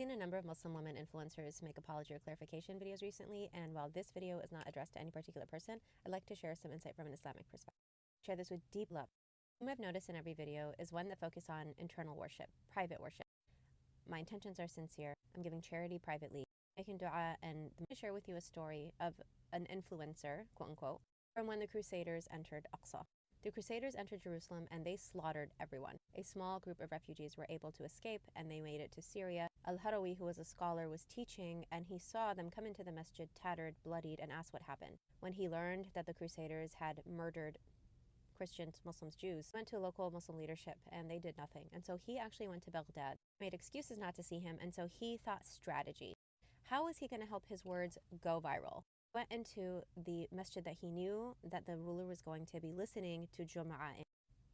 seen a number of Muslim women influencers make apology or clarification videos recently, and while this video is not addressed to any particular person, I'd like to share some insight from an Islamic perspective. Share this with deep love. What I've noticed in every video is one that focuses on internal worship, private worship. My intentions are sincere. I'm giving charity privately, making dua, and I'm going to share with you a story of an influencer, quote unquote, from when the Crusaders entered Aqsa. The Crusaders entered Jerusalem and they slaughtered everyone. A small group of refugees were able to escape and they made it to Syria. Al-Harawi, who was a scholar, was teaching and he saw them come into the masjid tattered, bloodied, and asked what happened. When he learned that the Crusaders had murdered Christians, Muslims, Jews, he went to local Muslim leadership and they did nothing. And so he actually went to Baghdad, made excuses not to see him, and so he thought strategy. How is he going to help his words go viral? Went into the masjid that he knew that the ruler was going to be listening to Jum'ah in.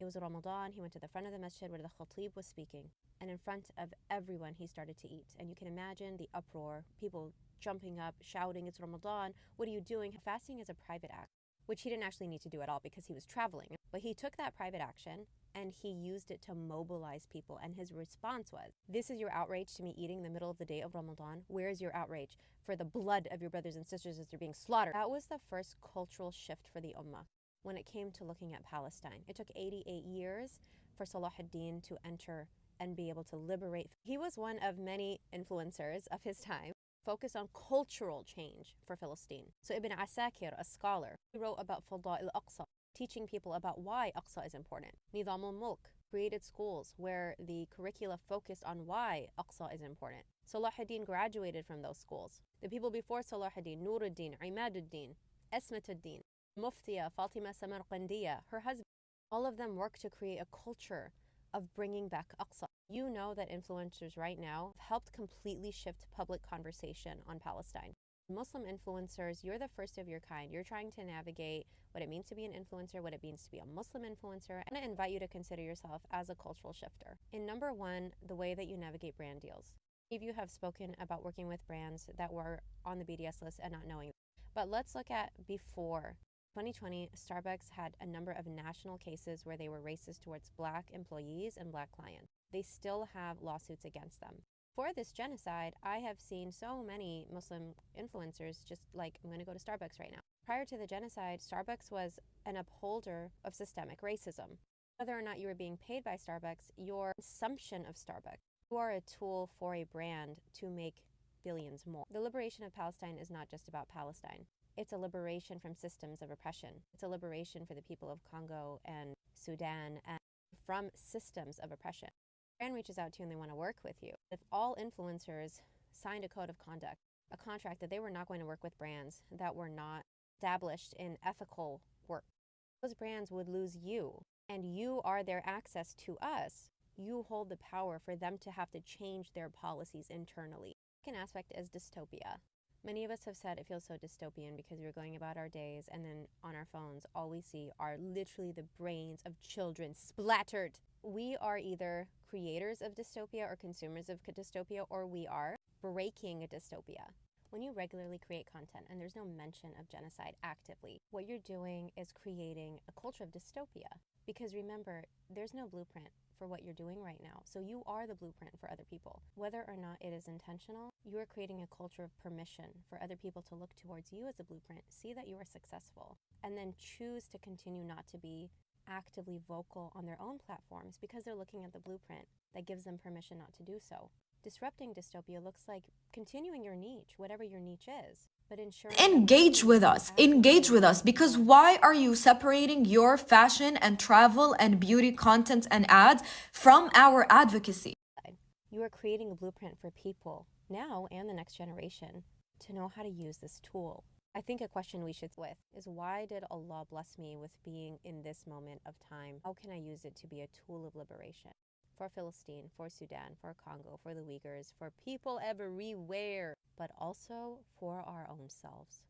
It was Ramadan. He went to the front of the masjid where the khatib was speaking, and in front of everyone he started to eat. And you can imagine the uproar, people jumping up, shouting, "It's Ramadan, what are you doing?" Fasting is a private act, which he didn't actually need to do at all because he was traveling. But he took that private action and he used it to mobilize people. And his response was, "This is your outrage to me eating in the middle of the day of Ramadan? Where is your outrage for the blood of your brothers and sisters as they're being slaughtered?" That was the first cultural shift for the Ummah when it came to looking at Palestine. It took 88 years for Salah ad-Din to enter and be able to liberate. He was one of many influencers of his time focused on cultural change for Palestine. So Ibn Asakir, a scholar, he wrote about Fada'il Aqsa, teaching people about why Aqsa is important. Nizam al-Mulk created schools where the curricula focused on why Aqsa is important. Salah ad-Din graduated from those schools. The people before Salah ad-Din, Nur ad-Din, Imad ad-Din, Esmat ad-Din, Muftiya, Fatima Samarqandiya, her husband, all of them worked to create a culture of bringing back Aqsa. You know that influencers right now have helped completely shift public conversation on Palestine. Muslim influencers, you're the first of your kind. You're trying to navigate what it means to be an influencer, what it means to be a Muslim influencer. I want to invite you to consider yourself as a cultural shifter. In number one, the way that you navigate brand deals. Many of you have spoken about working with brands that were on the BDS list and not knowing. But let's look at before. 2020, Starbucks had a number of national cases where they were racist towards Black employees and Black clients. They still have lawsuits against them. For this genocide, I have seen so many Muslim influencers just like, I'm going to go to Starbucks right now. Prior to the genocide, Starbucks was an upholder of systemic racism. Whether or not you were being paid by Starbucks, your consumption of Starbucks, you are a tool for a brand to make billions more. The liberation of Palestine is not just about Palestine. It's a liberation from systems of oppression. It's a liberation for the people of Congo and Sudan and from systems of oppression. A brand reaches out to you and they want to work with you. If all influencers signed a code of conduct, a contract that they were not going to work with brands that were not established in ethical work, those brands would lose you, and you are their access to us. You hold the power for them to have to change their policies internally. The second aspect is dystopia. Many of us have said it feels so dystopian because we're going about our days and then on our phones, all we see are literally the brains of children splattered. We are either creators of dystopia or consumers of dystopia, or we are breaking a dystopia. When you regularly create content and there's no mention of genocide actively, what you're doing is creating a culture of dystopia. Because remember, there's no blueprint for what you're doing right now. So you are the blueprint for other people. Whether or not it is intentional, you are creating a culture of permission for other people to look towards you as a blueprint, see that you are successful, and then choose to continue not to be actively vocal on their own platforms because they're looking at the blueprint that gives them permission not to do so. Disrupting dystopia looks like continuing your niche, whatever your niche is, but ensuring engage with us, because why are you separating your fashion and travel and beauty content and ads from our advocacy? You are creating a blueprint for people now and the next generation to know how to use this tool. I think a question we should with is, why did Allah bless me with being in this moment of time? How can I use it to be a tool of liberation? For Palestine, for Sudan, for Congo, for the Uyghurs, for people everywhere, but also for our own selves.